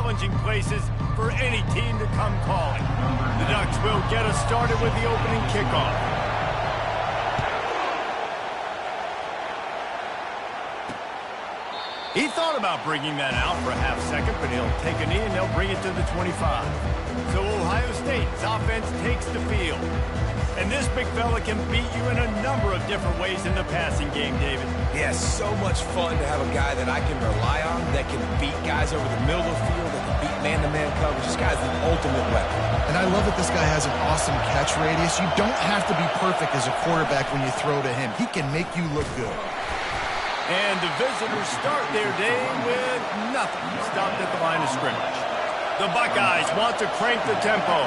challenging places for any team to come calling. The Ducks will get us started with the opening kickoff. He thought about bringing that out for a half second, but he'll take a knee and they'll bring it to the 25. So Ohio State's offense takes the field. And this big fella can beat you in a number of different ways in the passing game, David. Yeah, so much fun to have a guy that I can rely on, that can beat guys over the middle of the field, that can beat man-to-man coverage. This guy's the ultimate weapon. And I love that this guy has an awesome catch radius. You don't have to be perfect as a quarterback when you throw to him. He can make you look good. And the visitors start their day with nothing. Stopped at the line of scrimmage. The Buckeyes want to crank the tempo.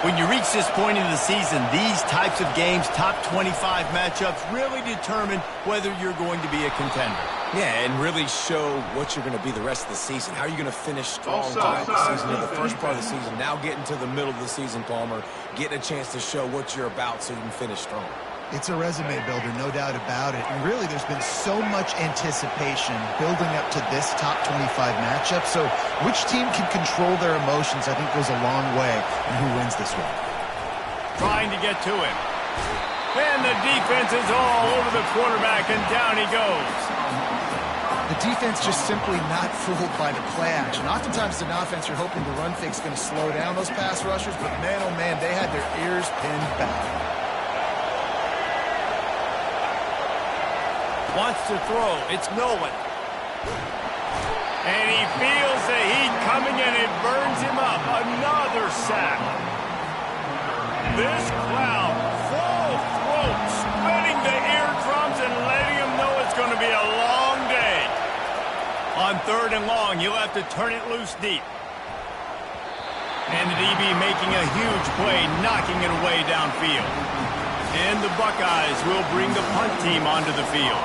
When you reach this point in the season, these types of games, top 25 matchups, really determine whether you're going to be a contender. Yeah, and really show what you're going to be the rest of the season. How are you going to finish strong throughout the season, in the first part of the season, now getting to the middle of the season, Palmer, getting a chance to show what you're about so you can finish strong. It's a resume builder, no doubt about it. And really, there's been so much anticipation building up to this top 25 matchup. So which team can control their emotions, I think, goes a long way in who wins this one. Trying to get to him. And the defense is all over the quarterback, and down he goes. The defense just simply not fooled by the play action. Oftentimes, as an offense, you're hoping the run fake's going to slow down those pass rushers, but man, oh man, they had their ears pinned back. Wants to throw. It's Nolan. And he feels the heat coming and it burns him up. Another sack. This crowd, full throat, splitting the eardrums and letting them know it's going to be a long day. On 3rd and long, you'll have to turn it loose deep. And the DB making a huge play, knocking it away downfield. And the Buckeyes will bring the punt team onto the field.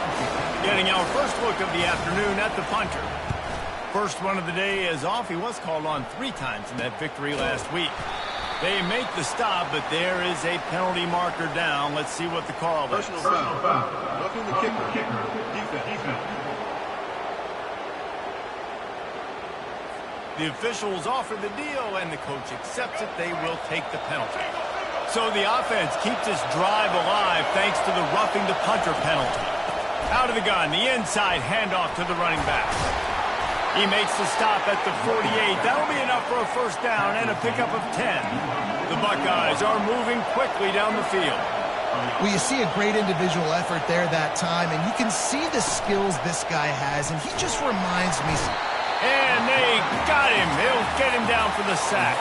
Getting our first look of the afternoon at the punter. First one of the day is off. He was called on 3 times in that victory last week. They make the stop, but there is a penalty marker down. Let's see what the call is. Personal foul. Roughing the kicker. Defense. The officials offer the deal, and the coach accepts it. They will take the penalty. So the offense keeps this drive alive thanks to the roughing the punter penalty. Out of the gun, the inside handoff to the running back. He makes the stop at the 48. That'll be enough for a first down and a pickup of 10. The Buckeyes are moving quickly down the field. Well, you see a great individual effort there that time, and you can see the skills this guy has, and he just reminds me. And they got him. He'll get him down for the sack.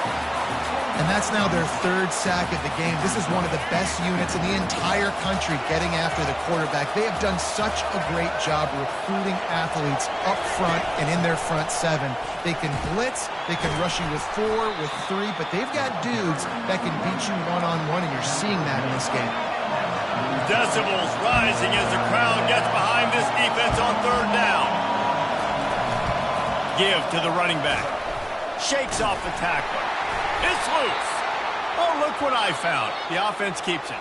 And that's now their 3rd sack of the game. This is one of the best units in the entire country getting after the quarterback. They have done such a great job recruiting athletes up front and in their front 7. They can blitz, they can rush you with 4, with 3, but they've got dudes that can beat you one-on-one, and you're seeing that in this game. Decibels rising as the crowd gets behind this defense on 3rd down. Give to the running back. Shakes off the tackler. It's loose. Oh, look what I found. The offense keeps it.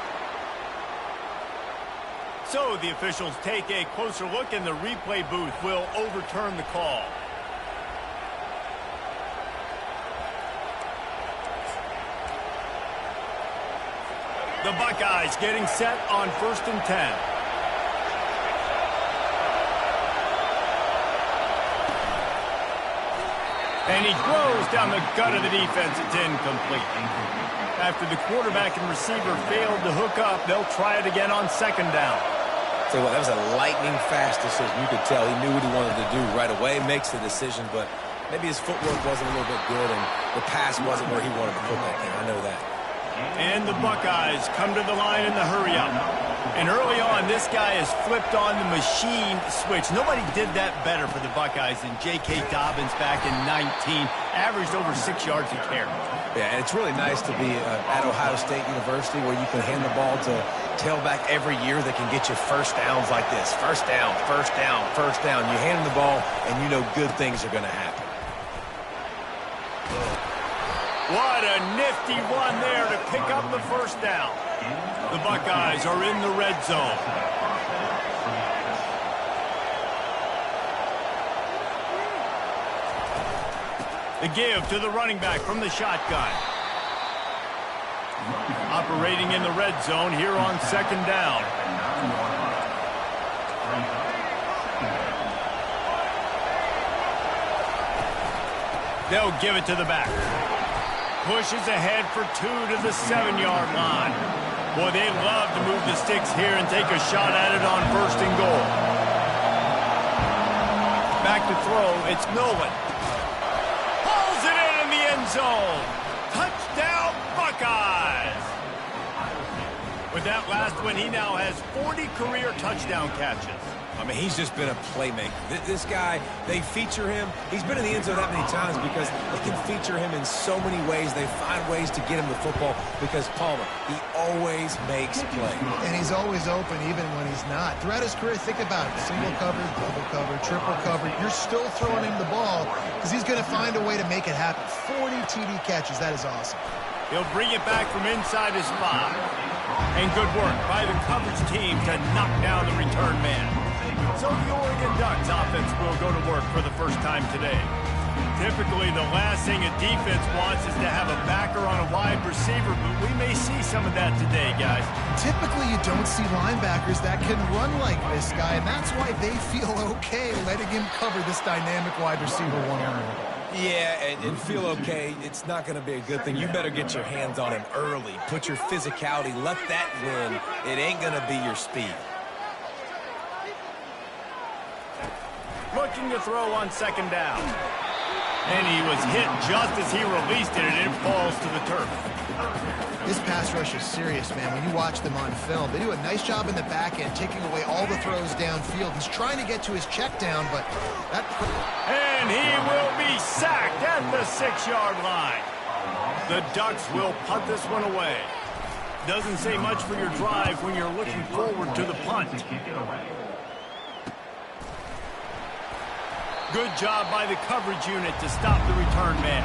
So the officials take a closer look, and the replay booth will overturn the call. The Buckeyes getting set on 1st and 10. And he throws down the gut of the defense. It's incomplete. After the quarterback and receiver failed to hook up, they'll try it again on 2nd down. Tell you what, that was a lightning-fast decision. You could tell he knew what he wanted to do right away, makes the decision, but maybe his footwork wasn't a little bit good, and the pass wasn't where he wanted to put that game. I know that. And the Buckeyes come to the line in the hurry-up. And early on, this guy has flipped on the machine switch. Nobody did that better for the Buckeyes than J.K. Dobbins back in 19. Averaged over 6 yards a carry. Yeah, and it's really nice to be at Ohio State University where you can hand the ball to tailback every year that can get you first downs like this. First down, first down, first down. You hand him the ball, and you know good things are going to happen. What a nifty run there to pick up the first down. The Buckeyes are in the red zone. The give to the running back from the shotgun. Operating in the red zone here on second down. They'll give it to the back. Pushes ahead for 2 to the 7-yard line. Boy, they love to move the sticks here and take a shot at it on 1st and goal. Back to throw, it's Nolan. Hauls it in the end zone. Touchdown, Buckeyes! With that last one, he now has 40 career touchdown catches. I mean, he's just been a playmaker. This guy, they feature him. He's been in the end zone that many times because they can feature him in so many ways. They find ways to get him the football because Palmer, he always makes plays. And he's always open even when he's not. Throughout his career, think about it. Single covered, double covered, triple covered. You're still throwing him the ball because he's going to find a way to make it happen. 40 TD catches. That is awesome. He'll bring it back from inside his 5. And good work by the coverage team to knock down the return man. So the Oregon Ducks offense will go to work for the first time today. Typically, the last thing a defense wants is to have a backer on a wide receiver, but we may see some of that today, guys. Typically, you don't see linebackers that can run like this guy, and that's why they feel okay letting him cover this dynamic wide receiver one-on-one. Yeah, and feel okay. It's not going to be a good thing. You better get your hands on him early. Put your physicality. Let that win. It ain't going to be your speed. Looking to throw on second down. And he was hit just as he released it, and it falls to the turf. This pass rush is serious, man. When you watch them on film, they do a nice job in the back end, taking away all the throws downfield. He's trying to get to his check down, but that... And he will be sacked at the 6-yard line. The Ducks will punt this one away. Doesn't say much for your drive when you're looking forward to the punt. Good job by the coverage unit to stop the return man.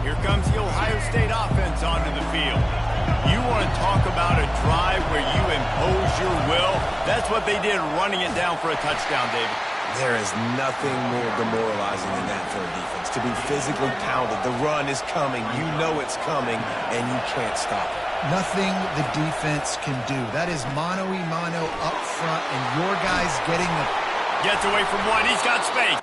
Here comes the Ohio State offense onto the field. You want to talk about a drive where you impose your will? That's what they did, running it down for a touchdown, David. There is nothing more demoralizing than that for a defense. To be physically pounded. The run is coming. You know it's coming, and you can't stop it. Nothing the defense can do. That is mano-a-mano up front, and your guy's getting the... Gets away from one. He's got space.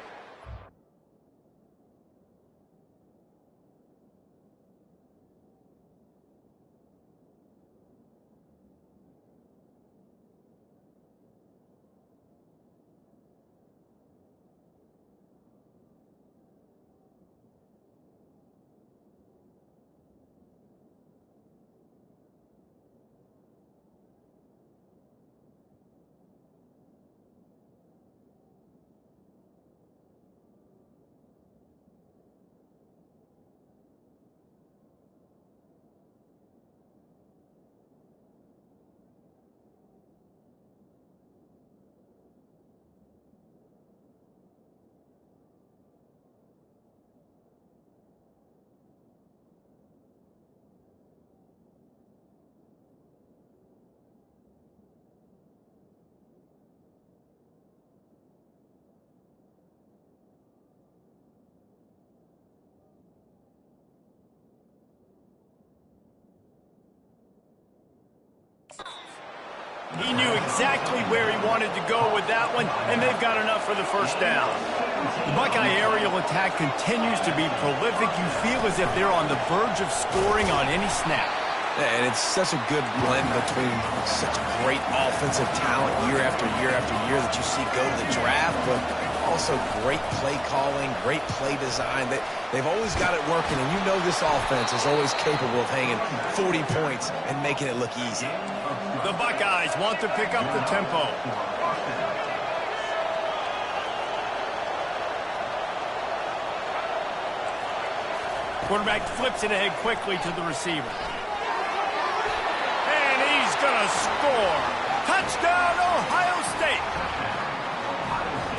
He knew exactly where he wanted to go with that one, and they've got enough for the first down. The Buckeye aerial attack continues to be prolific. You feel as if they're on the verge of scoring on any snap. And it's such a good blend between such great offensive talent year after year after year that you see go to the draft, but also great play calling, great play design. They've always got it working, and you know this offense is always capable of hanging 40 points and making it look easy. The Buckeyes want to pick up the tempo. Quarterback flips it ahead quickly to the receiver. And he's going to score. Touchdown, Ohio State.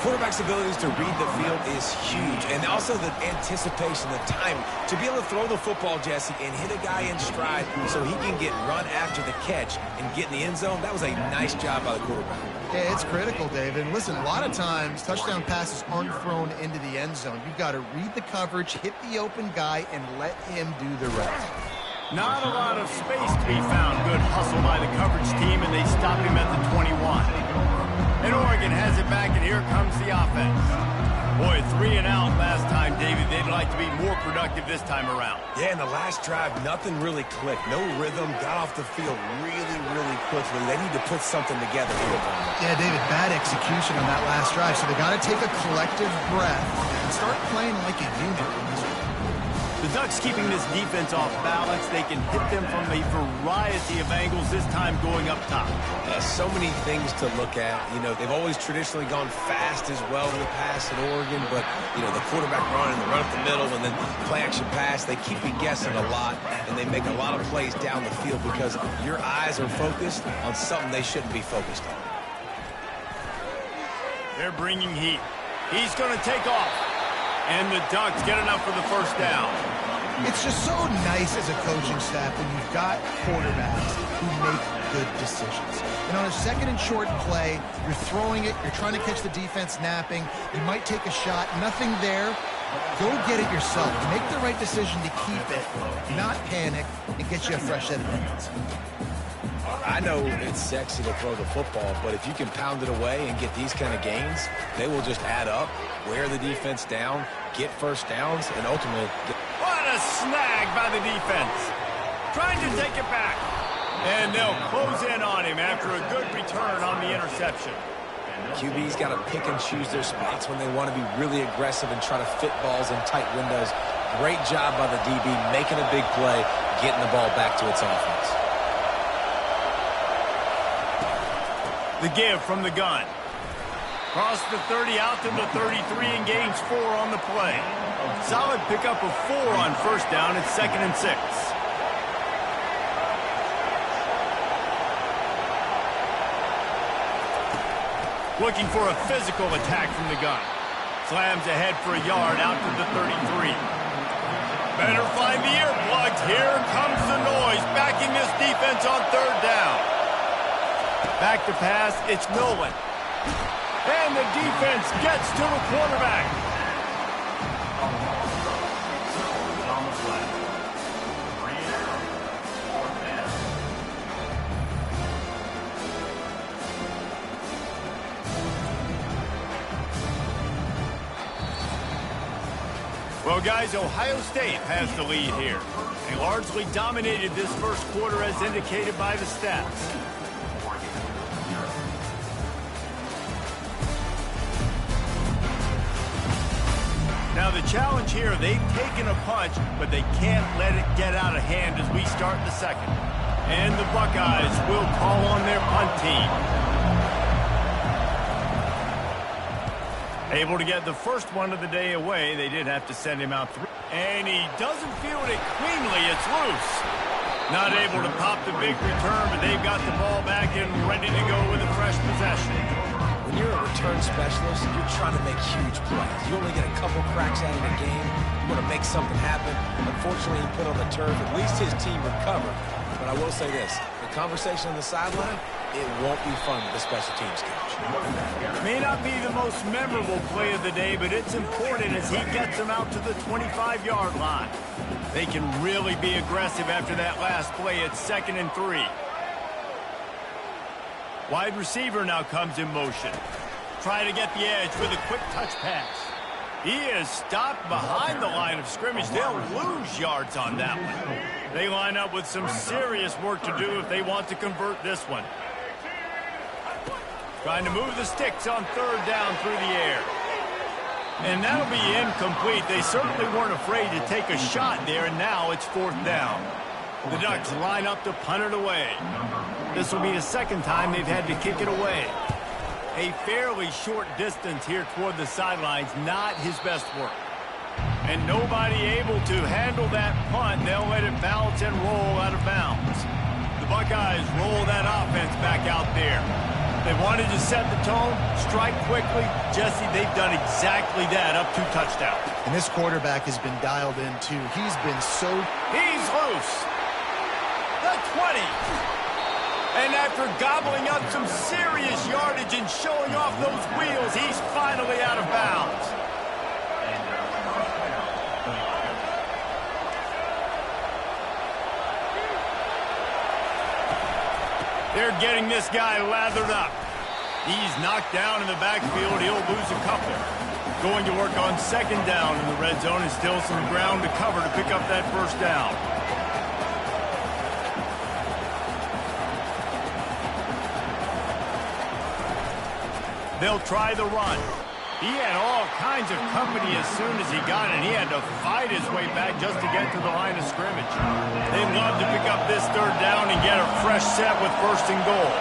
Quarterback's abilities to read the field is huge, and also the anticipation, the time to be able to throw the football, Jesse, and hit a guy in stride so he can get run after the catch and get in the end zone. That was a nice job by the quarterback. Yeah, it's critical, David. And listen, a lot of times touchdown passes aren't thrown into the end zone. You've got to read the coverage, hit the open guy, and let him do the rest. Not a lot of space to be found. Good hustle by the coverage team, and they stop him at the 21. And Oregon has it back, and here comes the offense. Boy, 3 and out last time, David. They'd like to be more productive this time around. Yeah, in the last drive, nothing really clicked. No rhythm, got off the field really, really quickly. They need to put something together here. Yeah, David, bad execution on that last drive, so they got to take a collective breath and start playing like a unit. The Ducks keeping this defense off balance. They can hit them from a variety of angles, this time going up top. So many things to look at. You know, they've always traditionally gone fast as well in the past in Oregon, but, you know, the quarterback run and the run up the middle and then play action pass, they keep you guessing a lot, and they make a lot of plays down the field because your eyes are focused on something they shouldn't be focused on. They're bringing heat. He's going to take off. And the Ducks get enough for the first down. It's just so nice as a coaching staff when you've got quarterbacks who make good decisions. And on a second and short play, you're throwing it, you're trying to catch the defense napping, you might take a shot, nothing there. Go get it yourself. Make the right decision to keep it, not panic, and get you a fresh set of defense. I know it's sexy to throw the football, but if you can pound it away and get these kind of gains, they will just add up, wear the defense down, get first downs, and ultimately get... What a snag by the defense. Trying to take it back. And they'll close in on him after a good return on the interception. QB's got to pick and choose their spots when they want to be really aggressive and try to fit balls in tight windows. Great job by the DB making a big play, getting the ball back to its offense. The give from the gun. Cross the 30 out to the 33 and gains 4 on the play. Solid pickup of 4 on first down. It's 2nd and 6. Looking for a physical attack from the gun. Slams ahead for a yard out to the 33. Better find the earplugs. Here comes the noise, backing this defense on 3rd down. Back to pass, it's Nolan. And the defense gets to the quarterback. Well, guys, Ohio State has the lead here. They largely dominated this first quarter as indicated by the stats. Now the challenge here, they've taken a punch, but they can't let it get out of hand as we start the second. And the Buckeyes will call on their punt team. Able to get the first one of the day away. They did have to send him out 3. And he doesn't field it cleanly. It's loose. Not able to pop the big return, but they've got the ball back and ready to go with a fresh possession. When you're a return specialist, you're trying to make huge plays. You only get a couple cracks out of the game. You want to make something happen. Unfortunately, he put on the turf. At least his team recovered. But I will say this. The conversation on the sideline, it won't be fun with the special teams coach. May not be the most memorable play of the day, but it's important as he gets them out to the 25-yard line. They can really be aggressive after that last play. It's 2nd and 3. Wide receiver now comes in motion. Trying to get the edge with a quick touch pass. He is stopped behind the line of scrimmage. They'll lose yards on that one. They line up with some serious work to do if they want to convert this one. Trying to move the sticks on 3rd down through the air. And that'll be incomplete. They certainly weren't afraid to take a shot there, and now it's 4th down. The Ducks line up to punt it away. This will be the 2nd time they've had to kick it away. A fairly short distance here toward the sidelines, not his best work. And nobody able to handle that punt. They'll let it bounce and roll out of bounds. The Buckeyes roll that offense back out there. They wanted to set the tone, strike quickly. Jesse, they've done exactly that, up 2 touchdowns. And this quarterback has been dialed in, too. He's been so... He's loose. The 20. And after gobbling up some serious yardage and showing off those wheels, he's finally out of bounds. They're getting this guy lathered up. He's knocked down in the backfield. He'll lose a couple. Going to work on second down in the red zone and still some ground to cover to pick up that first down. They'll try the run. He had all kinds of company as soon as he got it. He had to fight his way back just to get to the line of scrimmage. They'd love to pick up this third down and get a fresh set with first and goal.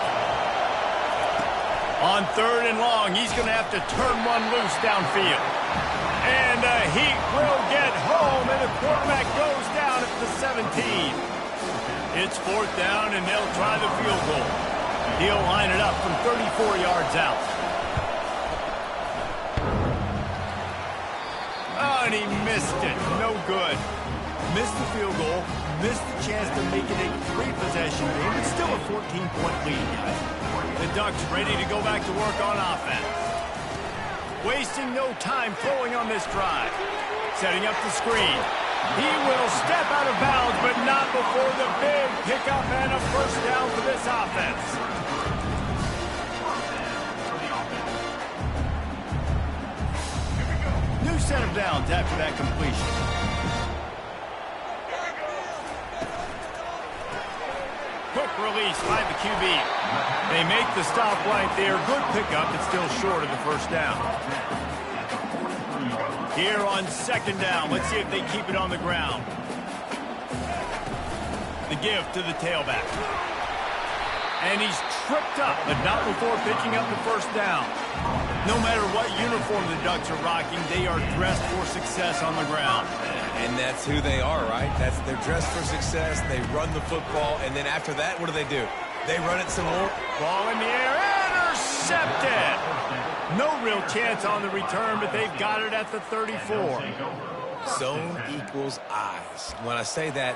On third and long, he's going to have to turn one loose downfield. And he will get home, and the quarterback goes down at the 17. It's fourth down, and they'll try the field goal. He'll line it up from 34 yards out. Oh, and he missed it. No good. Missed the field goal, missed the chance to make it a three-possession game, but still a 14-point lead. The Ducks ready to go back to work on offense. Wasting no time throwing on this drive. Setting up the screen. He will step out of bounds, but not before the big pickup and a first down for this offense. New set of downs after that completion. Quick release by the QB. They make the stop right there. Good pickup, but still short of the first down. Here on second down, let's see if they keep it on the ground. The give to the tailback. And he's tripped up, but not before picking up the first down. No matter what uniform the Ducks are rocking, they are dressed for success on the ground. And that's who they are, right? They're dressed for success. They run the football, and then after that, what do? They run it some more. Ball in the air, intercepted. No real chance on the return, but they've got it at the 34. Zone equals eyes. When I say that,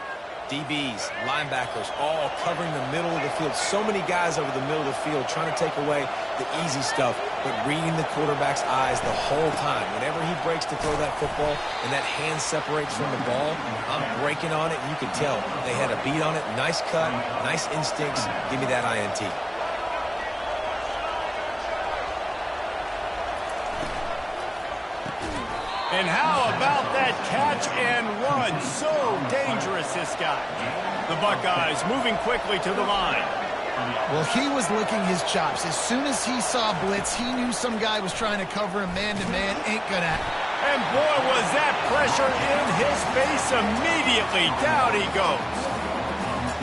DBs, linebackers, all covering the middle of the field. So many guys over the middle of the field trying to take away the easy stuff, but reading the quarterback's eyes the whole time. Whenever he breaks to throw that football and that hand separates from the ball, I'm breaking on it, and you can tell they had a beat on it. Nice cut, nice instincts. Give me that INT. And how about that catch and run? So dangerous, this guy. The Buckeyes moving quickly to the line. Well, he was licking his chops. As soon as he saw blitz, he knew some guy was trying to cover him man-to-man. Ain't gonna. And boy, was that pressure in his face immediately. Down he goes.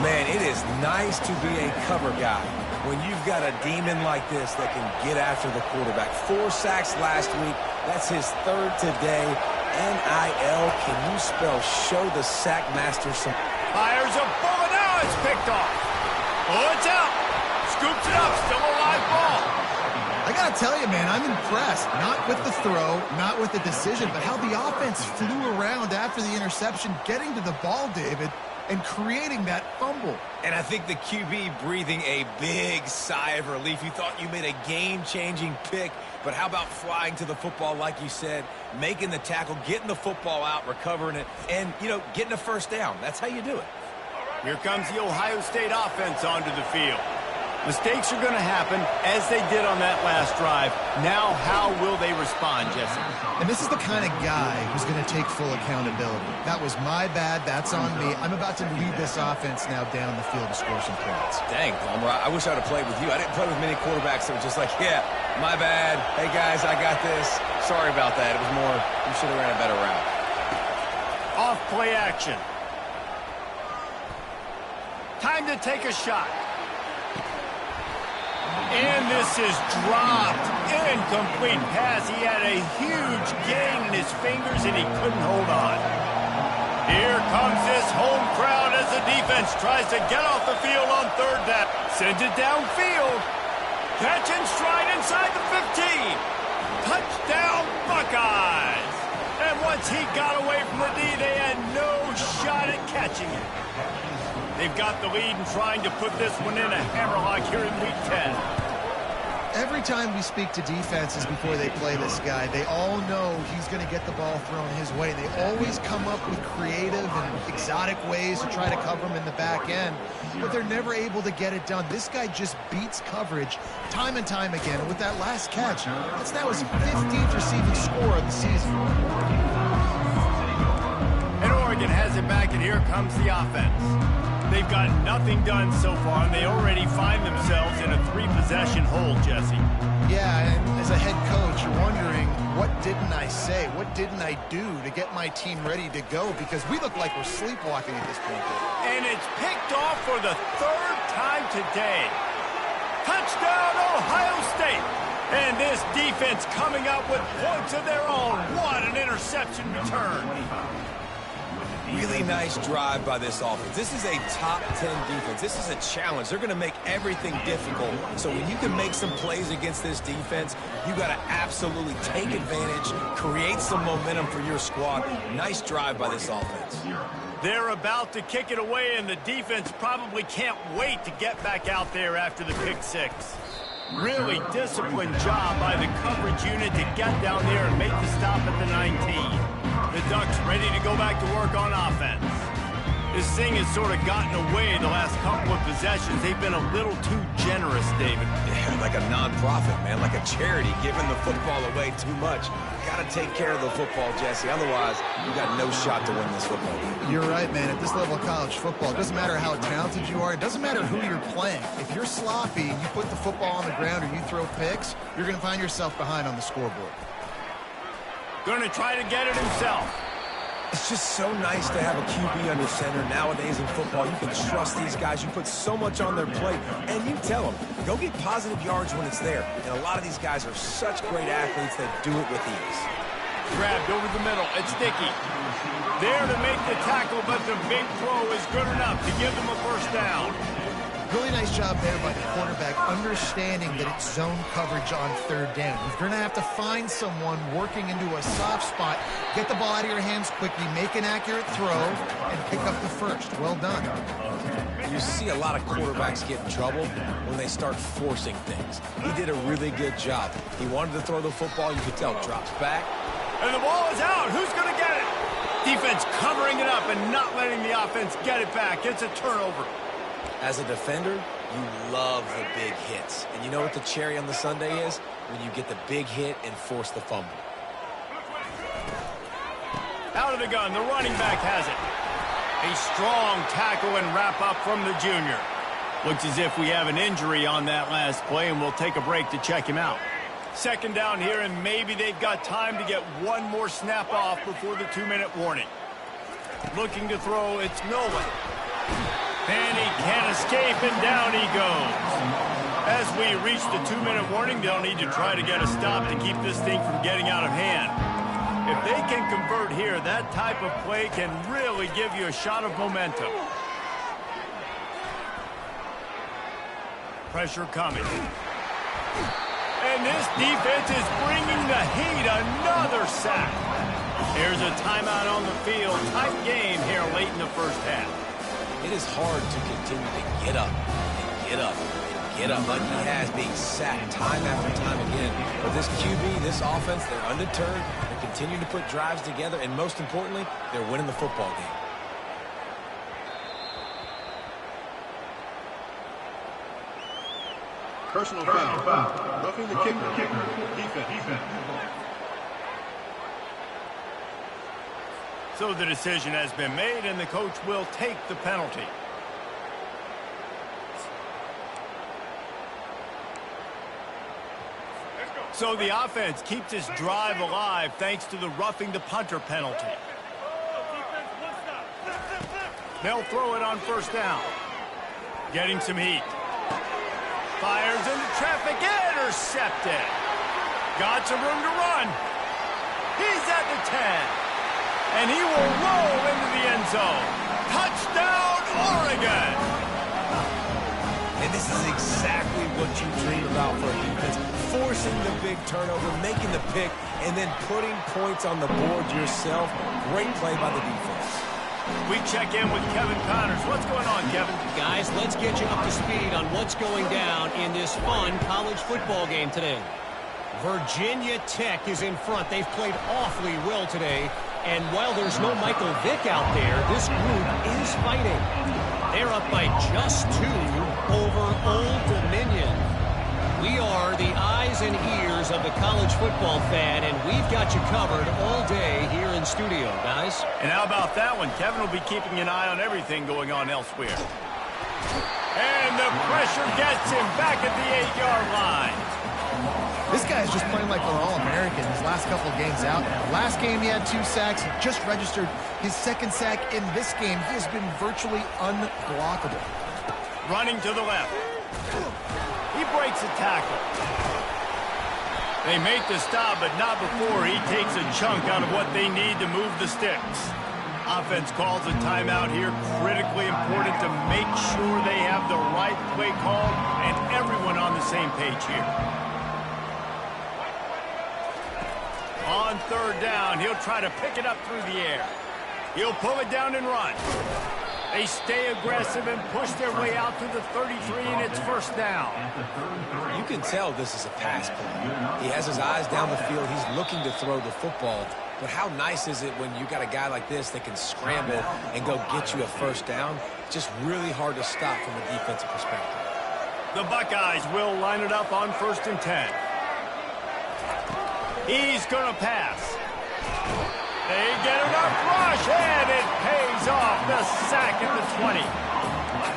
Man, it is nice to be a cover guy when you've got a demon like this that can get after the quarterback. 4 sacks last week. That's his 3rd today. NIL, can you spell show the sack master some? Fires a bullet. Now it's picked off. Oh, it's out. Scoops it up. Still a live ball. I gotta tell you, man, I'm impressed. Not with the throw, not with the decision, but how the offense flew around after the interception, getting to the ball, David, and creating that fumble. And I think the QB breathing a big sigh of relief. You thought you made a game-changing pick, but how about flying to the football, like you said, making the tackle, getting the football out, recovering it, and, you know, getting a first down. That's how you do it. Here comes the Ohio State offense onto the field. Mistakes are going to happen, as they did on that last drive. Now, how will they respond, Jesse? And this is the kind of guy who's going to take full accountability. That was my bad. That's on me. I'm about to lead this offense now down the field to score some points. Dang, Palmer, I wish I would have played with you. I didn't play with many quarterbacks that were just like, yeah, my bad. Hey, guys, I got this. Sorry about that. It was more, you should have ran a better route. Off play action. Time to take a shot. And this is dropped. Incomplete pass. He had a huge gain in his fingers, and he couldn't hold on. Here comes this home crowd as the defense tries to get off the field on third down. Sends it downfield. Catch and stride inside the 15. Touchdown, Buckeyes. And what Once he got away from the D, they had no shot at catching it. They've got the lead and trying to put this one in a hammerlock here in Week 10. Every time we speak to defenses before they play this guy, they all know he's going to get the ball thrown his way. They always come up with creative and exotic ways to try to cover him in the back end, but they're never able to get it done. This guy just beats coverage time and time again. And with that last catch, that's now his 15th receiving score of the season. And Oregon has it back, and here comes the offense. They've got nothing done so far, and they already find themselves in a 3-possession hole, Jesse. Yeah, and as a head coach, you're wondering, what didn't I say? What didn't I do to get my team ready to go? Because we look like we're sleepwalking at this point. And it's picked off for the 3rd time today. Touchdown, Ohio State! And this defense coming up with points of their own. What an interception return. Really nice drive by this offense. This is a top 10 defense. This is a challenge. They're going to make everything difficult. So when you can make some plays against this defense, you got to absolutely take advantage, create some momentum for your squad. Nice drive by this offense. They're about to kick it away, and the defense probably can't wait to get back out there after the pick 6. Really disciplined job by the coverage unit to get down there and make the stop at the 19. The Ducks ready to go back to work on offense. This thing has sort of gotten away the last couple of possessions. They've been a little too generous, David. Yeah, like a nonprofit, man, like a charity, giving the football away too much. Got to take care of the football, Jesse. Otherwise, you got no shot to win this football game. You're right, man. At this level of college football, it doesn't matter how talented you are. It doesn't matter who you're playing. If you're sloppy and you put the football on the ground or you throw picks, you're going to find yourself behind on the scoreboard. Going to try to get it himself. It's just so nice to have a QB under center. Nowadays in football, you can trust these guys. You put so much on their plate, and you tell them, go get positive yards when it's there. And a lot of these guys are such great athletes that do it with ease. Grabbed over the middle. It's Dickey. There to make the tackle, but the big throw is good enough to give them a first down. Really nice job there by the quarterback, understanding that it's zone coverage on 3rd down. You're going to have to find someone working into a soft spot, get the ball out of your hands quickly, make an accurate throw, and pick up the first. Well done. You see a lot of quarterbacks get in trouble when they start forcing things. He did a really good job. He wanted to throw the football. You could tell. Drops back. And the ball is out. Who's going to get it? Defense covering it up and not letting the offense get it back. It's a turnover. As a defender, you love the big hits. And you know what the cherry on the sundae is? When you get the big hit and force the fumble. Out of the gun, the running back has it. A strong tackle and wrap up from the junior. Looks as if we have an injury on that last play, and we'll take a break to check him out. 2nd down here, and maybe they've got time to get one more snap off before the 2-minute warning. Looking to throw, it's Nolan. And he can't escape, and down he goes. As we reach the 2-minute warning, they'll need to try to get a stop to keep this thing from getting out of hand. If they can convert here, that type of play can really give you a shot of momentum. Pressure coming. And this defense is bringing the heat. Another sack. There's a timeout on the field. Tight game here late in the first half. It is hard to continue to get up and get up and get up like he has, being sacked time after time again. But this QB, this offense, they're undeterred. They continue to put drives together, and most importantly, they're winning the football game. Personal foul. Roughing the kicker. Defense. So the decision has been made, and the coach will take the penalty. So the offense keeps this drive alive thanks to the roughing the punter penalty. They'll throw it on 1st down. Getting some heat. Fires into traffic, intercepted. Got some room to run. He's at the 10. And he will roll into the end zone. Touchdown, Oregon! And this is exactly what you dream about for a defense. Forcing the big turnover, making the pick, and then putting points on the board yourself. Great play by the defense. We check in with Kevin Connors. What's going on, Kevin? Guys, let's get you up to speed on what's going down in this fun college football game today. Virginia Tech is in front. They've played awfully well today. And while there's no Michael Vick out there, this group is fighting. They're up by just 2 over Old Dominion. We are the eyes and ears of the college football fan, and we've got you covered all day here in studio, guys. And how about that one? Kevin will be keeping an eye on everything going on elsewhere. And the pressure gets him back at the 8-yard line. This guy's just playing like an All-American his last couple of games out. Last game he had 2 sacks, just registered his 2nd sack in this game. He has been virtually unblockable. Running to the left. He breaks a tackle. They make the stop, but not before he takes a chunk out of what they need to move the sticks. Offense calls a timeout here. Critically important to make sure they have the right play call and everyone on the same page here. On 3rd down, he'll try to pick it up through the air. He'll pull it down and run. They stay aggressive and push their way out to the 33, and it's 1st down. You can tell this is a pass play. He has his eyes down the field. He's looking to throw the football. But how nice is it when you got a guy like this that can scramble and go get you a 1st down? Just really hard to stop from a defensive perspective. The Buckeyes will line it up on 1st and 10. He's going to pass. They get enough rush, and it pays off. The sack at the 20.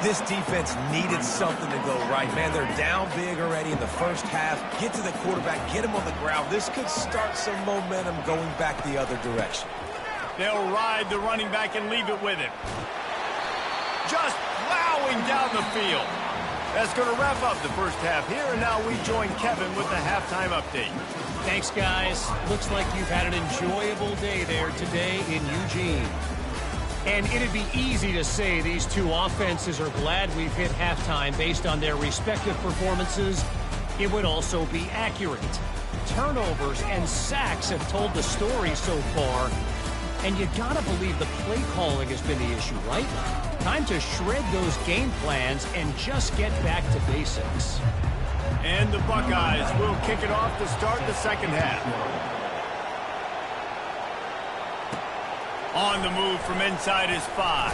This defense needed something to go right. Man, they're down big already in the 1st half. Get to the quarterback, get him on the ground. This could start some momentum going back the other direction. They'll ride the running back and leave it with him. Just plowing down the field. That's going to wrap up the 1st half here, and now we join Kevin with the halftime update. Thanks, guys. Looks like you've had an enjoyable day there today in Eugene. And it'd be easy to say these 2 offenses are glad we've hit halftime based on their respective performances. It would also be accurate. Turnovers and sacks have told the story so far. And you gotta believe the play calling has been the issue, right? Time to shred those game plans and just get back to basics. And the Buckeyes will kick it off to start the 2nd half. On the move from inside his 5.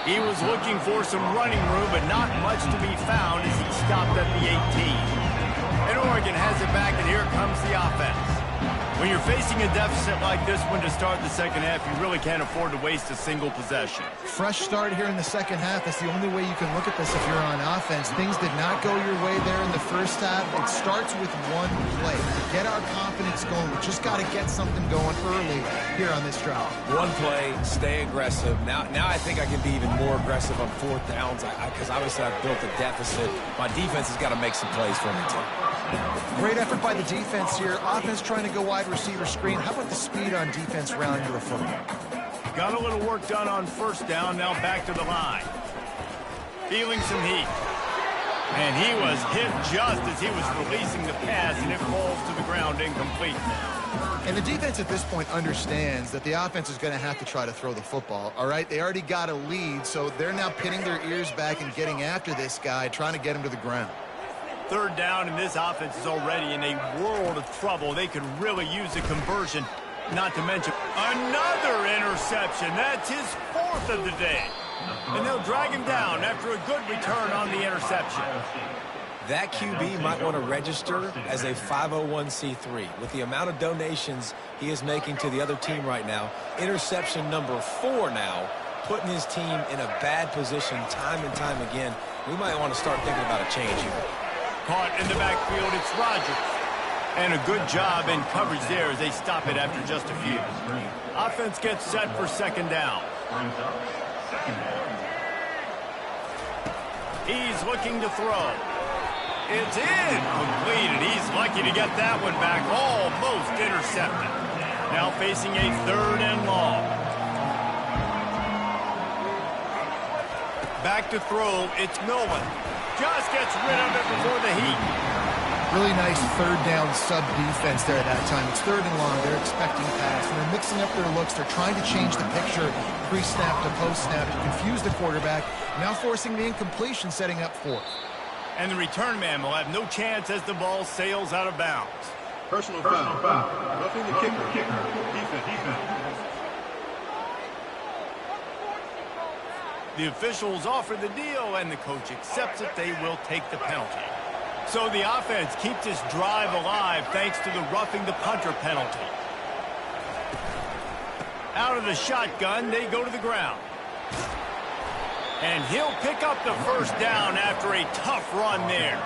He was looking for some running room, but not much to be found as he stopped at the 18. And Oregon has it back, and here comes the offense. When you're facing a deficit like this one to start the 2nd half, you really can't afford to waste a single possession. Fresh start here in the 2nd half. That's the only way you can look at this if you're on offense. Things did not go your way there in the 1st half. It starts with one play. To get our confidence going, we just got to get something going early here on this drive. One play, stay aggressive. Now I think I can be even more aggressive on 4th downs because obviously I've built a deficit. My defense has got to make some plays for me too. Great effort by the defense here. Offense trying to go wide receiver screen. How about the speed on defense rounding the football? Got a little work done on 1st down, now back to the line. Feeling some heat. And he was hit just as he was releasing the pass, and it falls to the ground incomplete. And the defense at this point understands that the offense is going to have to try to throw the football, all right? They already got a lead, so they're now pinning their ears back and getting after this guy, trying to get him to the ground. 3rd down, and this offense is already in a world of trouble. They could really use a conversion, not to mention another interception. That's his 4th of the day. And they'll drag him down after a good return on the interception. That QB might want to register as a 501c3. With the amount of donations he is making to the other team right now, interception number 4 now, putting his team in a bad position time and time again. We might want to start thinking about a change here. Caught in the backfield, it's Rodgers. And a good job in coverage there as they stop it after just a few. Offense gets set for 2nd down. He's looking to throw. It's incomplete, and he's lucky to get that one back. Almost intercepted. Now facing a 3rd and long. Back to throw, it's Millen. just gets rid of it before the heat. Really nice third down sub defense there at that time. It's third and long. They're expecting pass, and they're mixing up their looks. They're trying to change the picture pre-snap to post-snap to confuse the quarterback, now forcing the incompletion, setting up fourth. And the return man will have no chance as the ball sails out of bounds. Personal foul. Roughing the kicker. Defense. The officials offer the deal, and the coach accepts it. They will take the penalty. So the offense keeps this drive alive thanks to the roughing the punter penalty. Out of the shotgun, they go to the ground. And he'll pick up the first down after a tough run there.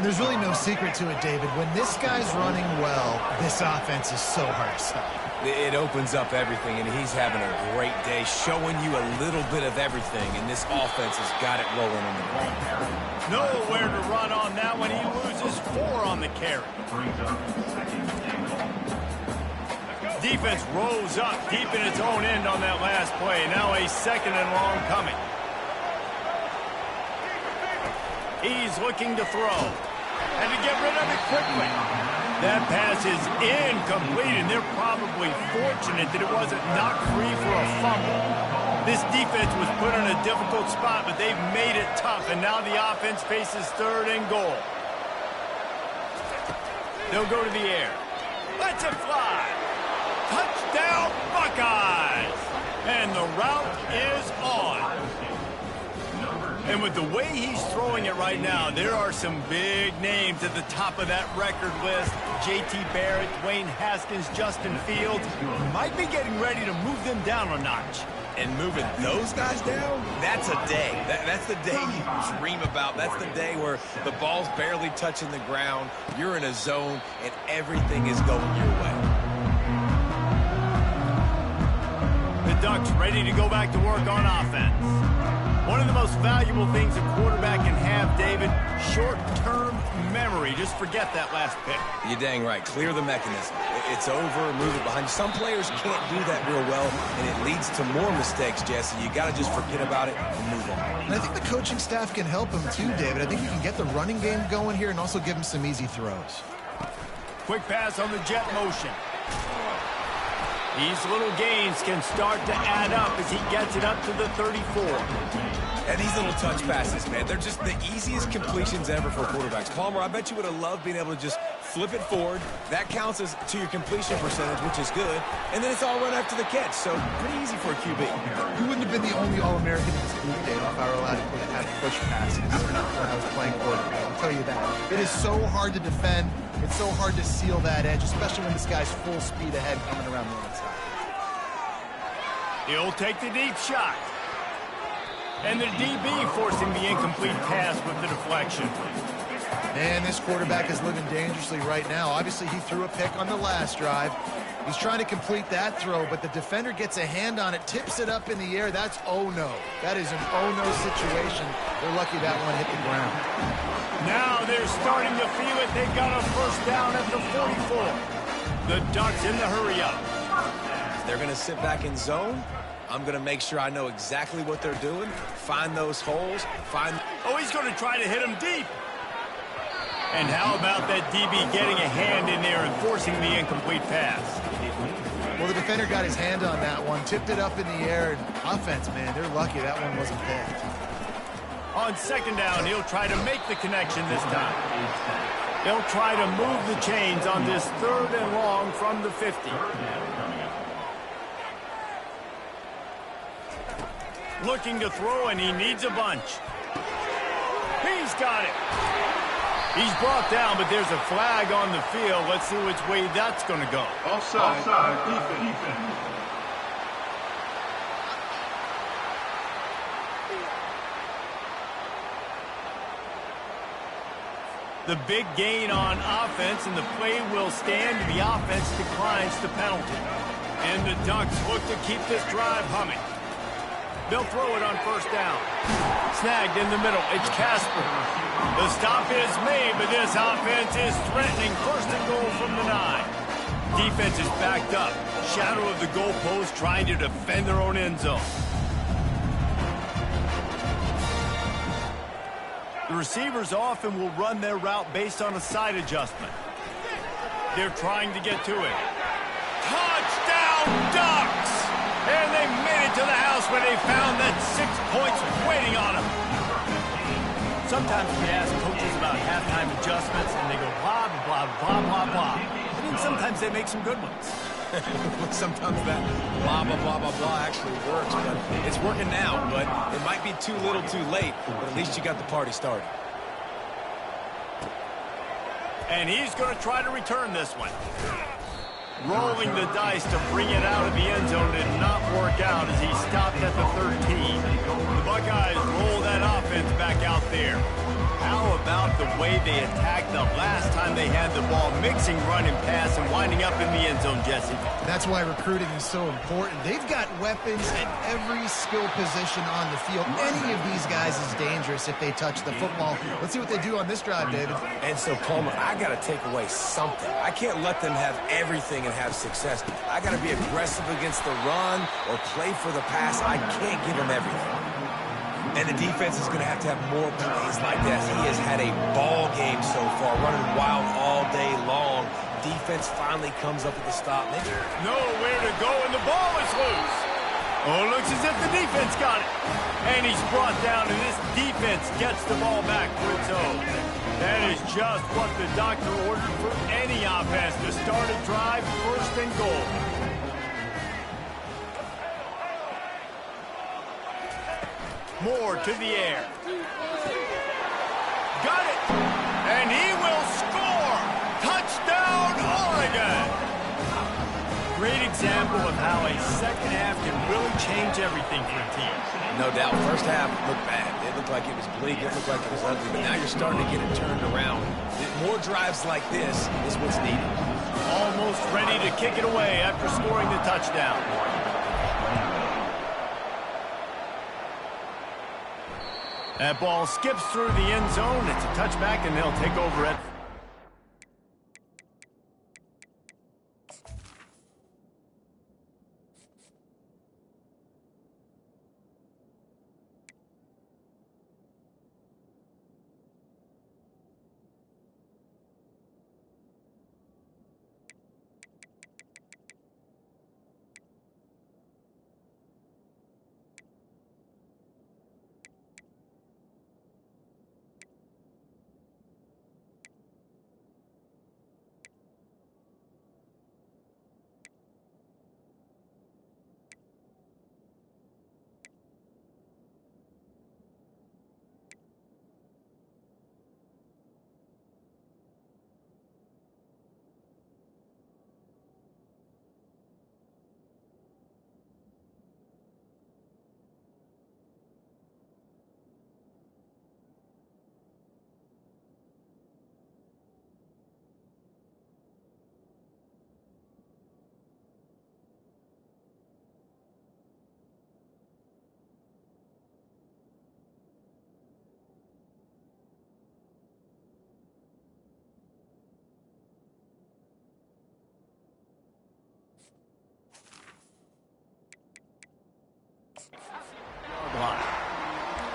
There's really no secret to it, David. When this guy's running well, this offense is so hard to stop. It opens up everything, and he's having a great day, showing you a little bit of everything, and this offense has got it rolling in the ball. Nowhere to run on that one. He loses 4 on the carry. Defense rose up deep in its own end on that last play. Now a second and long coming. He's looking to throw. And to get rid of it quickly. That pass is incomplete, and they're probably fortunate that it wasn't knocked free for a fumble. This defense was put in a difficult spot, but they've made it tough, and now the offense faces third and goal. They'll go to the air. Let's it fly. Touchdown, Buckeyes! And the route is on. And with the way he's throwing it right now, there are some big names at the top of that record list. J.T. Barrett, Dwayne Haskins, Justin Fields might be getting ready to move them down a notch. And moving those guys down, that's a day. That's the day you dream about. That's the day where the ball's barely touching the ground, you're in a zone, and everything is going your way. The Ducks ready to go back to work on offense. One of the most valuable things a quarterback can have, David, short-term memory. Just forget that last pick. You're dang right. Clear the mechanism. It's over, move it behind you. Some players can't do that real well, and it leads to more mistakes, Jesse. You got to just forget about it and move on. And I think the coaching staff can help him too, David. I think you can get the running game going here and also give him some easy throws. Quick pass on the jet motion. These little gains can start to add up as he gets it up to the 34. And these little touch passes, man, they're just the easiest completions ever for quarterbacks. Palmer, I bet you would have loved being able to just flip it forward. That counts as to your completion percentage, which is good. And then it's all run after the catch, so pretty easy for a QB. You wouldn't have been the only All-American in this league, Dave, if I were allowed to have push passes when I was playing quarterback. I'll tell you that. It is so hard to defend. It's so hard to seal that edge, especially when this guy's full speed ahead coming around the inside. He'll take the deep shot. And the DB forcing the incomplete pass with the deflection. Man, this quarterback is living dangerously right now. Obviously, he threw a pick on the last drive. He's trying to complete that throw, but the defender gets a hand on it, tips it up in the air. That's oh-no. That is an oh-no situation. They're lucky that one hit the ground. Now they're starting to feel it. They've got a first down at the 44. The Ducks in the hurry-up. They're going to sit back in zone. I'm going to make sure I know exactly what they're doing. Find those holes. Oh, he's going to try to hit him deep. And how about that DB getting a hand in there and forcing the incomplete pass? Well, the defender got his hand on that one, tipped it up in the air, and offense, man, they're lucky that one wasn't picked. On second down, he'll try to make the connection this time. They'll try to move the chains on this third and long from the 50. Looking to throw, and he needs a bunch. He's got it. He's brought down, but there's a flag on the field. Let's see which way that's going to go. Offside. Defense. The big gain on offense, and the play will stand. The offense declines the penalty. And the Ducks look to keep this drive humming. They'll throw it on first down. Snagged in the middle. It's Casper. The stop is made, but this offense is threatening. First and goal from the 9. Defense is backed up. Shadow of the goalpost trying to defend their own end zone. receivers often will run their route based on a side adjustment. They're trying to get to it. Touchdown Ducks! And they made it to the house where they found that 6 points waiting on them. Sometimes we ask coaches about halftime adjustments, and they go blah, blah, blah, blah, blah. I mean, sometimes they make some good ones. Sometimes that blah, blah, blah, blah, blah actually works, but it's working now, but it might be too little too late, but at least you got the party started. And he's going to try to return this one. Rolling the dice to bring it out of the end zone did not work out as he stopped at the 13. The Buckeyes roll that offense back out there. How about the way they attacked the last time they had the ball, mixing run and pass and winding up in the end zone, Jesse? That's why recruiting is so important. They've got weapons at every skill position on the field. Any of these guys is dangerous if they touch the football. Let's see what they do on this drive, David. And so, Palmer, I got to take away something. I can't let them have everything and have success. I got to be aggressive against the run or play for the pass. I can't give them everything. And the defense is going to have more plays like that. He has had a ball game so far, running wild all day long. Defense finally comes up with a stop. Nowhere to go, and the ball is loose. Oh, looks as if the defense got it. And he's brought down, and this defense gets the ball back for its own. That is just what the doctor ordered for any offense to start a drive, first and goal. Moore to the air. Got it. And he will score. Touchdown, Oregon. Great example of how a second half can really change everything for a team. No doubt. First half looked bad. It looked like it was bleak. It looked like it was ugly. But now you're starting to get it turned around. More drives like this is what's needed. Almost ready to kick it away after scoring the touchdown. That ball skips through the end zone. It's a touchback, and they'll take over it.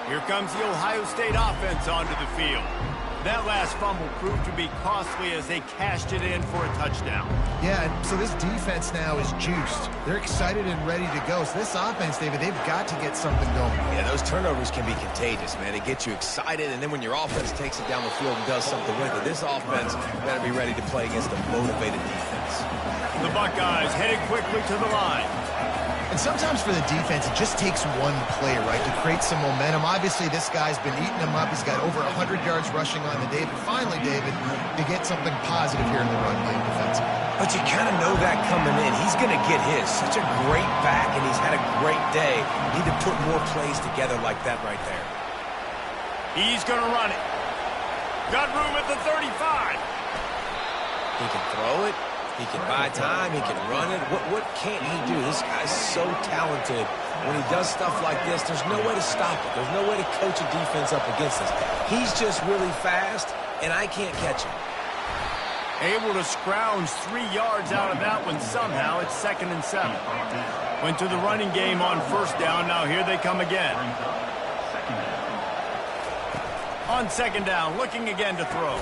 Here comes the Ohio State offense onto the field. That last fumble proved to be costly as they cashed it in for a touchdown. Yeah, so this defense now is juiced. They're excited and ready to go. So this offense, David, they've got to get something going. Yeah, those turnovers can be contagious, man. They get you excited, and then when your offense takes it down the field and does something with it, this offense better be ready to play against a motivated defense. The Buckeyes headed quickly to the line. And sometimes for the defense, it just takes one play, right, to create some momentum. Obviously, this guy's been eating them up. He's got over 100 yards rushing on the day. But finally, David, you get something positive here in the run game defensively. But you kind of know that coming in. He's going to get his. Such a great back, and he's had a great day. Need to put more plays together like that right there. He's going to run it. Got room at the 35. He can throw it. He can buy time. He can run it. What can't he do? This guy's so talented. When he does stuff like this, there's no way to stop it. There's no way to coach a defense up against us. He's just really fast, and I can't catch him. Able to scrounge 3 yards out of that one somehow. It's 2nd and 7. Went to the running game on first down. Now here they come again. On second down, looking again to throw.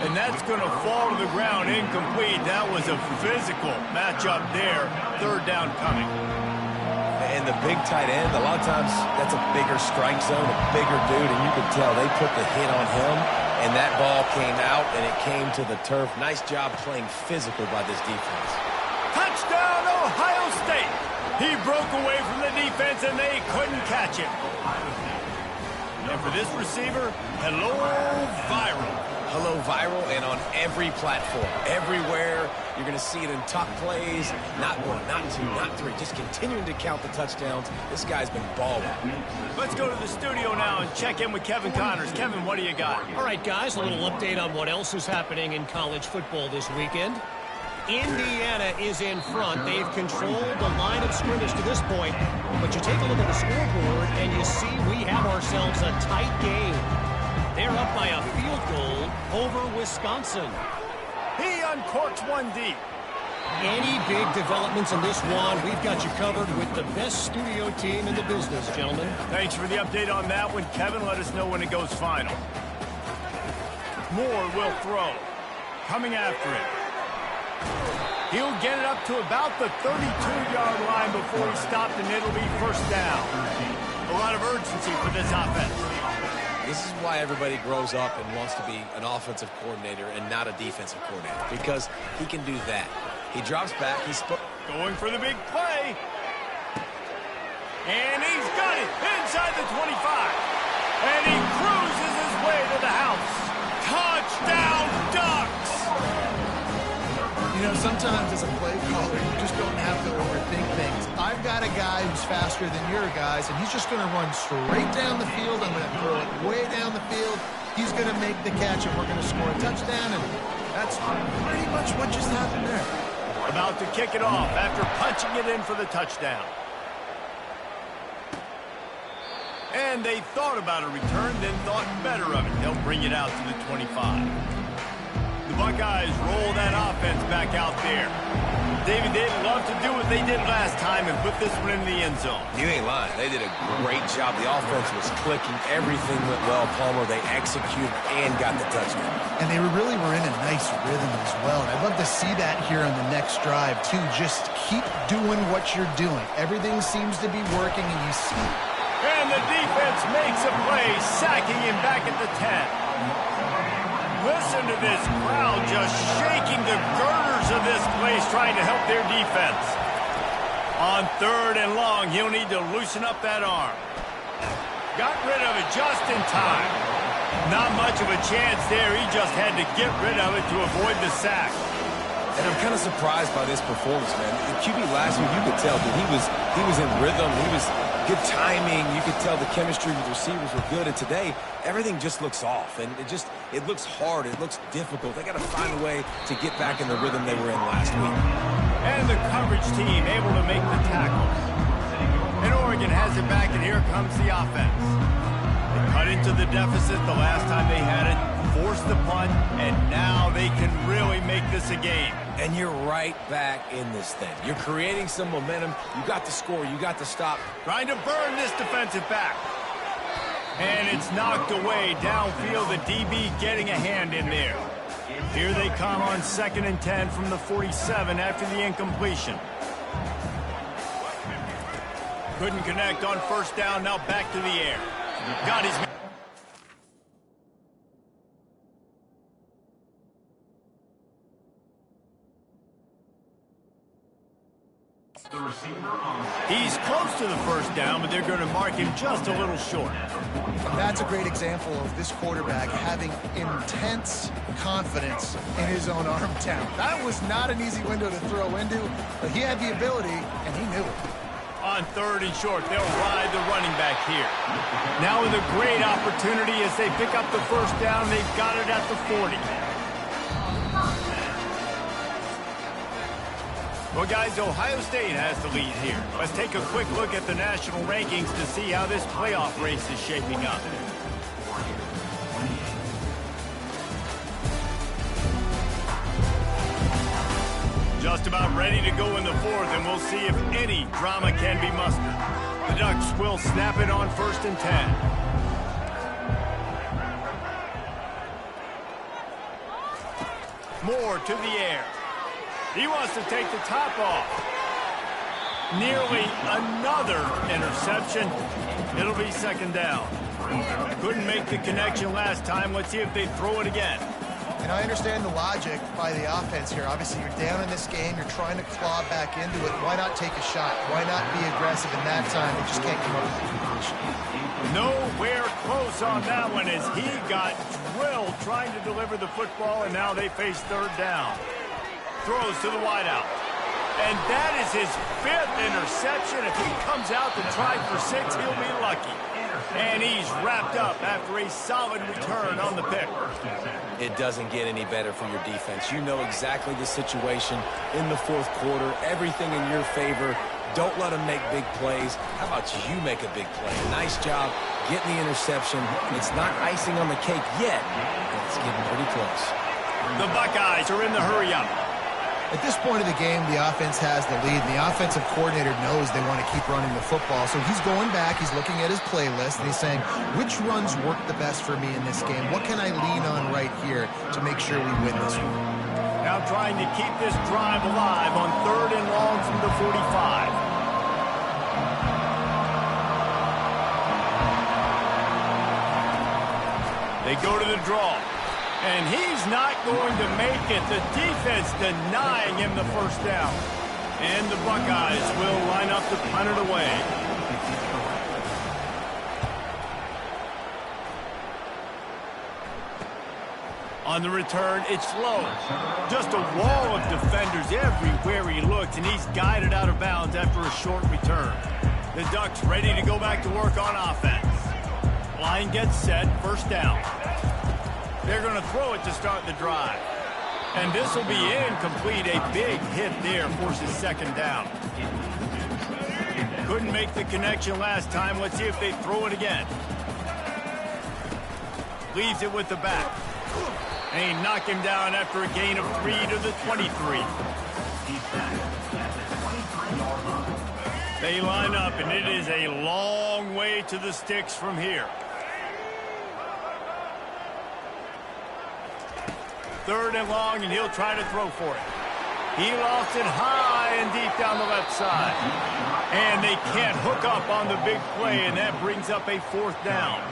And that's going to fall to the ground, incomplete. That was a physical matchup there. Third down coming. And the big tight end, a lot of times that's a bigger strike zone, a bigger dude, and you could tell they put the hit on him, and that ball came out, and it came to the turf. Nice job playing physical by this defense. Touchdown, Ohio State. He broke away from the defense, and they couldn't catch him. And for this receiver, hello, viral. Hello, viral, and on every platform, everywhere. You're going to see it in top plays. Not one, not two, not three. Just continuing to count the touchdowns. This guy's been balling. Let's go to the studio now and check in with Kevin Connors. Kevin, what do you got? All right, guys, a little update on what else is happening in college football this weekend. Indiana is in front. They've controlled the line of scrimmage to this point. But you take a look at the scoreboard, and you see we have ourselves a tight game. They're up by a field goal over Wisconsin. He uncorks one deep. Any big developments in this one, we've got you covered with the best studio team in the business, gentlemen. Thanks for the update on that one, Kevin. Let us know when it goes final. Moore will throw. Coming after it. He'll get it up to about the 32-yard line before he's stopped, and it'll be first down. A lot of urgency for this offense. This is why everybody grows up and wants to be an offensive coordinator and not a defensive coordinator, because he can do that. He drops back. He's going for the big play. And he's got it inside the 25. And he cruises his way to the house. Touchdown, Ducks! You know, sometimes as a play caller, you just don't have to overthink things. I've got a guy who's faster than your guys, and he's just going to run straight down the field. I'm going to throw it way down the field. He's going to make the catch, and we're going to score a touchdown, and that's pretty much what just happened there. About to kick it off after punching it in for the touchdown. And they thought about a return, then thought better of it. They'll bring it out to the 25. The Buckeyes roll that offense back out there. David, they'd love to do what they did last time and put this one in the end zone. You ain't lying. They did a great job. The offense was clicking. Everything went well, Palmer. They executed and got the touchdown. And they really were in a nice rhythm as well. And I'd love to see that here on the next drive, too. Just keep doing what you're doing. Everything seems to be working, and you see it. And the defense makes a play, sacking him back at the 10. Listen to this crowd just shaking the girders of this place, trying to help their defense. On third and long, he'll need to loosen up that arm. Got rid of it just in time. Not much of a chance there. He just had to get rid of it to avoid the sack. And I'm kind of surprised by this performance, man. The QB last week, you could tell that he was in rhythm. He was good timing. You could tell the chemistry with receivers were good. And today, everything just looks off. And it looks hard. It looks difficult. They got to find a way to get back in the rhythm they were in last week. And the coverage team able to make the tackle. And Oregon has it back, and here comes the offense. They cut into the deficit the last time they had it, forced the punt, and now they can really make this a game. And you're right back in this thing. You're creating some momentum. You got to score. You got to stop. Trying to burn this defensive back. And it's knocked away downfield. The DB getting a hand in there. Here they come on 2nd and 10 from the 47 after the incompletion. Couldn't connect on first down. Now back to the air. Got his... He's close to the first down, but they're going to mark him just a little short. That's a great example of this quarterback having intense confidence in his own arm talent. That was not an easy window to throw into, but he had the ability, and he knew it. On 3rd and short, they'll ride the running back here. Now with a great opportunity as they pick up the first down. They've got it at the 40. Well, guys, Ohio State has the lead here. Let's take a quick look at the national rankings to see how this playoff race is shaping up. Just about ready to go in the 4th, and we'll see if any drama can be mustered. The Ducks will snap it on 1st and 10. Moore to the air. He wants to take the top off. Nearly another interception. It'll be second down. Couldn't make the connection last time. Let's see if they throw it again. And I understand the logic by the offense here. Obviously, you're down in this game. You're trying to claw back into it. Why not take a shot? Why not be aggressive in that time? They just can't come up with the completion. Nowhere close on that one as he got drilled trying to deliver the football, and now they face third down. Throws to the wideout. And that is his 5th interception. If he comes out to try for 6, he'll be lucky. And he's wrapped up after a solid return on the pick. It doesn't get any better for your defense. You know exactly the situation in the fourth quarter. Everything in your favor. Don't let them make big plays. How about you make a big play? Nice job getting the interception. It's not icing on the cake yet, but it's getting pretty close. The Buckeyes are in the hurry-up. At this point of the game, the offense has the lead, and the offensive coordinator knows they want to keep running the football. So he's going back, he's looking at his playlist, and he's saying, which runs work the best for me in this game? What can I lean on right here to make sure we win this one? Now trying to keep this drive alive on 3rd and long from the 45. They go to the draw. And he's not going to make it. The defense denying him the first down. And the Buckeyes will line up to punt it away. On the return, it's low. Just a wall of defenders everywhere he looked, and he's guided out of bounds after a short return. The Ducks ready to go back to work on offense. Line gets set, first down. They're going to throw it to start the drive. And this will be incomplete. A big hit there forces second down. Couldn't make the connection last time. Let's see if they throw it again. Leaves it with the back. And he knocked him down after a gain of 3 to the 23. They line up, and it is a long way to the sticks from here. 3rd and long, and he'll try to throw for it. He lost it high and deep down the left side. And they can't hook up on the big play, and that brings up a 4th down.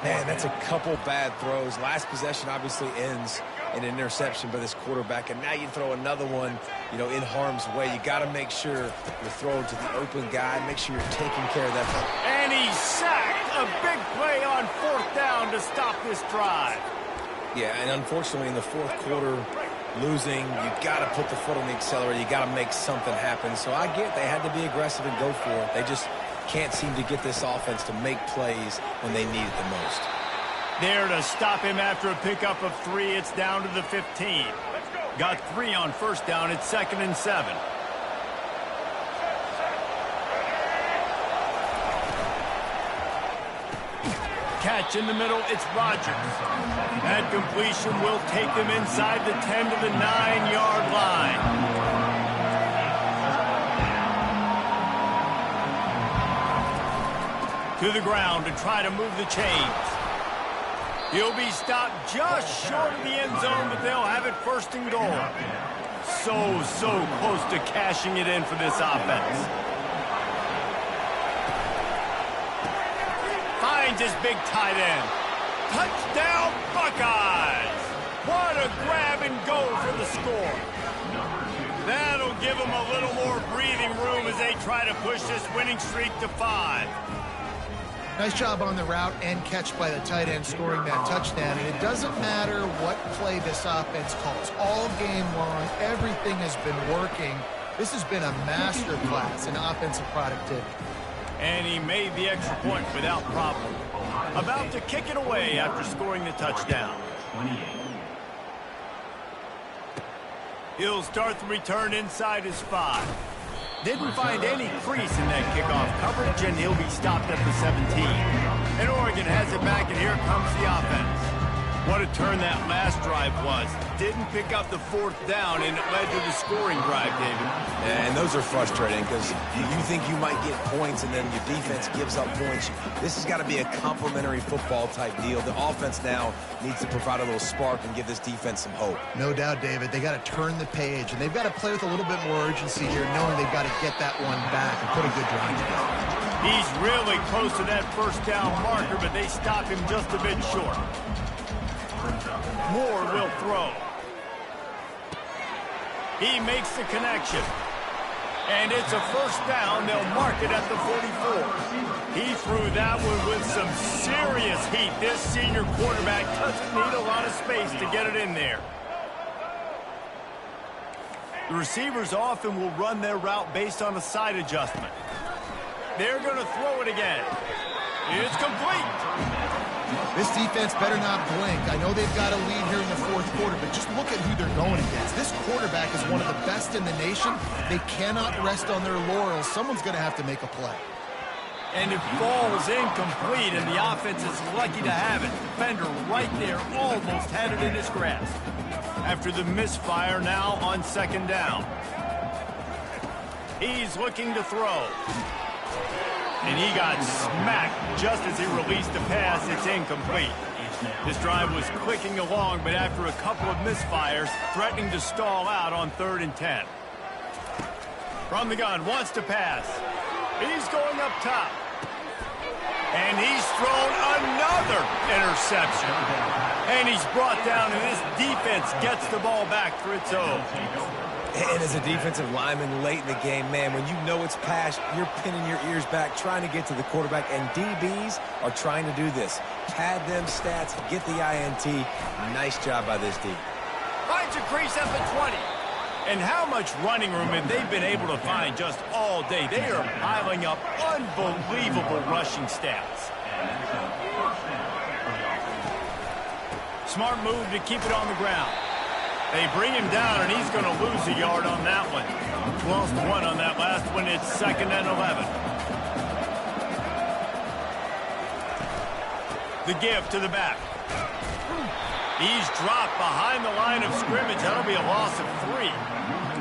Man, that's a couple bad throws. Last possession obviously ends in an interception by this quarterback, and now you throw another one, you know, in harm's way. You got to make sure you're throwing to the open guy. Make sure you're taking care of that. And he sacked. A big play on 4th down to stop this drive. Yeah, and unfortunately in the fourth quarter, losing, you got to put the foot on the accelerator. You got to make something happen. So I get they had to be aggressive and go for it. They just can't seem to get this offense to make plays when they need it the most. There to stop him after a pickup of 3. It's down to the 15. Got 3 on first down. It's 2nd and 7. Catch in the middle, it's Rodgers. That completion will take them inside the 10 to the 9-yard line. To the ground to try to move the chains. He'll be stopped just short of the end zone, but they'll have it 1st and goal. So close to cashing it in for this offense. Finds his big tight end. Touchdown, Buckeyes! What a grab and go for the score. That'll give them a little more breathing room as they try to push this winning streak to 5. Nice job on the route and catch by the tight end scoring that touchdown. And it doesn't matter what play this offense calls. All game long, everything has been working. This has been a master class in offensive productivity. And he made the extra point without problem. About to kick it away after scoring the touchdown. He'll start the return inside his 5. Didn't find any crease in that kickoff coverage, and he'll be stopped at the 17. And Oregon has it back, and here comes the offense. What a turn that last drive was. Didn't pick up the fourth down, and it led to the scoring drive, David. And those are frustrating because you think you might get points and then your defense gives up points. This has got to be a complementary football type deal. The offense now needs to provide a little spark and give this defense some hope. No doubt, David. They got to turn the page, and they've got to play with a little bit more urgency here, knowing they've got to get that one back and put a good drive together. He's really close to that first down marker, but they stop him just a bit short. Moore will throw. He makes the connection. And it's a first down. They'll mark it at the 44. He threw that one with some serious heat. This senior quarterback doesn't need a lot of space to get it in there. The receivers often will run their route based on a side adjustment. They're going to throw it again. It's complete. This defense better not blink. I know they've got a lead here in the fourth quarter, but just look at who they're going against. This quarterback is one of the best in the nation. They cannot rest on their laurels. Someone's going to have to make a play. And it falls incomplete, and the offense is lucky to have it. Defender right there almost had it in his grasp. After the misfire, now on second down. He's looking to throw. And he got smacked just as he released the pass. It's incomplete. This drive was clicking along, but after a couple of misfires, threatening to stall out on 3rd and 10. From the gun, wants to pass. He's going up top. And he's thrown another interception. And he's brought down, and this defense gets the ball back for its own. And as a defensive lineman late in the game, man, when you know it's passed, you're pinning your ears back, trying to get to the quarterback, and DBs are trying to do this. Pad them stats, get the INT. Nice job by this D. Finds a crease at the 20. And how much running room have they been able to find just all day? They are piling up unbelievable rushing stats. Smart move to keep it on the ground. They bring him down, and he's going to lose a yard on that one. Lost one on that last one. It's 2nd and 11. The give to the back. He's dropped behind the line of scrimmage. That'll be a loss of 3.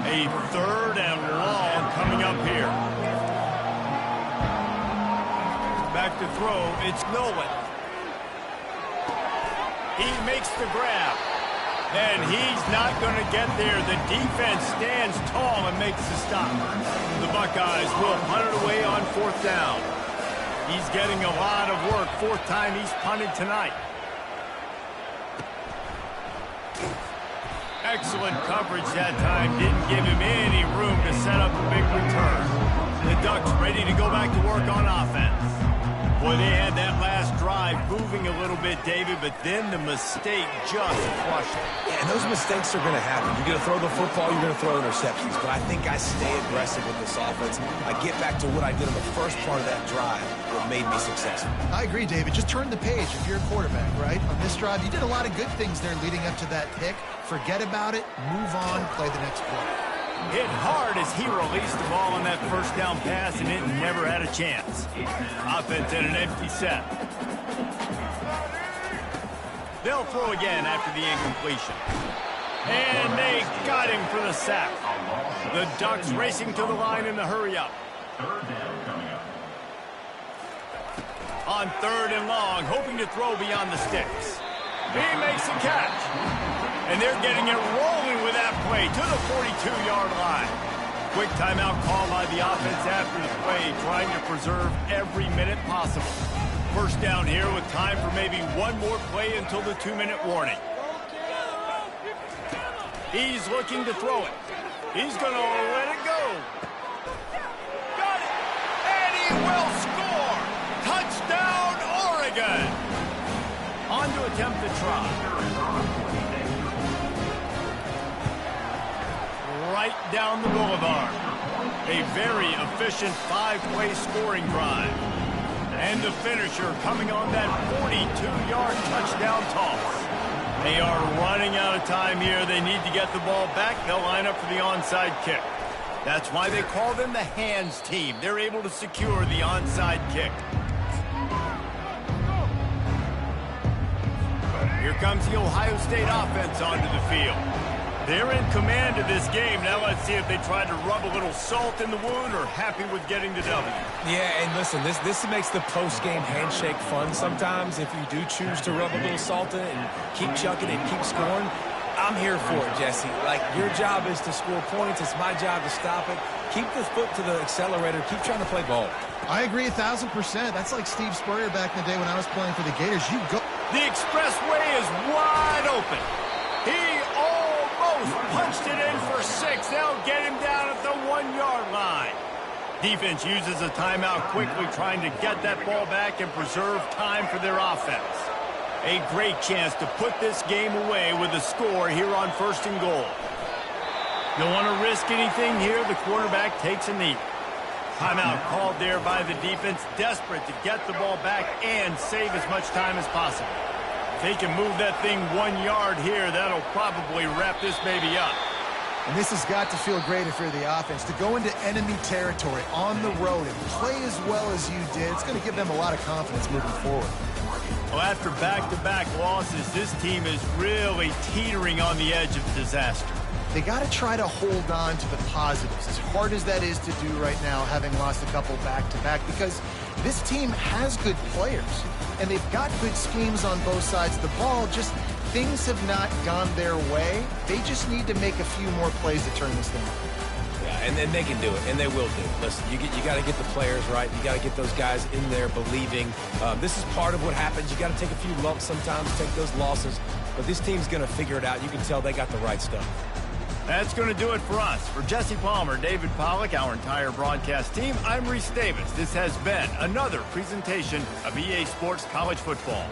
A 3rd and long coming up here. Back to throw. It's Nolan. He makes the grab. And he's not going to get there. The defense stands tall and makes the stop. The Buckeyes will punt it away on 4th down. He's getting a lot of work. 4th time he's punted tonight. Excellent coverage that time. Didn't give him any room to set up a big return. The Ducks ready to go back to work on offense. Boy, they had that last drive moving a little bit, David, but then the mistake just crushed it. Yeah, and those mistakes are going to happen. You're going to throw the football, you're going to throw interceptions. But I think I stay aggressive with this offense. I get back to what I did in the first part of that drive that made me successful. I agree, David. Just turn the page if you're a quarterback, right? On this drive, you did a lot of good things there leading up to that pick. Forget about it, move on, play the next play. Hit hard as he released the ball on that first down pass, and it never had a chance. Offense at an empty set. They'll throw again after the incompletion. And they got him for the sack. The Ducks racing to the line in the hurry-up. On 3rd and long, hoping to throw beyond the sticks. He makes the catch. And they're getting it rolling with that play to the 42-yard line. Quick timeout call by the offense after the play, trying to preserve every minute possible. First down here with time for maybe one more play until the 2-minute warning. He's looking to throw it. He's going to let it go. Got it. And he will score. Touchdown, Oregon. On to attempt the try. Right down the boulevard. A very efficient 5-play scoring drive. And the finisher coming on that 42-yard touchdown toss. They are running out of time here. They need to get the ball back. They'll line up for the onside kick. That's why they call them the hands team. They're able to secure the onside kick. Here comes the Ohio State offense onto the field. They're in command of this game. Now let's see if they try to rub a little salt in the wound or happy with getting the W. Yeah, and listen, this makes the post-game handshake fun sometimes. If you do choose to rub a little salt in it and keep chucking and keep scoring, I'm here for it, Jesse. Like, your job is to score points. It's my job to stop it. Keep the foot to the accelerator. Keep trying to play ball. I agree 1,000%. That's like Steve Spurrier back in the day when I was playing for the Gators. You go. The expressway is wide open. He almost punched it in for 6. They'll get him down at the 1-yard line. Defense uses a timeout quickly, trying to get that ball back and preserve time for their offense. A great chance to put this game away with a score here on 1st and goal. Don't want to risk anything here. The quarterback takes a knee. Timeout called there by the defense, desperate to get the ball back and save as much time as possible. If they can move that thing 1 yard here, that'll probably wrap this baby up. And this has got to feel great if you're the offense. To go into enemy territory on the road and play as well as you did, it's going to give them a lot of confidence moving forward. Well, after back-to-back losses, this team is really teetering on the edge of disaster. They got to try to hold on to the positives, as hard as that is to do right now, having lost a couple back-to-back, because this team has good players, and they've got good schemes on both sides of the ball. Just things have not gone their way. They just need to make a few more plays to turn this thing around. Yeah, and they can do it, and they will do it. Listen, you got to get the players right. You got to get those guys in there believing. This is part of what happens. You got to take a few lumps sometimes, take those losses, but this team's going to figure it out. You can tell they got the right stuff. That's going to do it for us. For Jesse Palmer, David Pollack, our entire broadcast team, I'm Reese Davis. This has been another presentation of EA Sports College Football.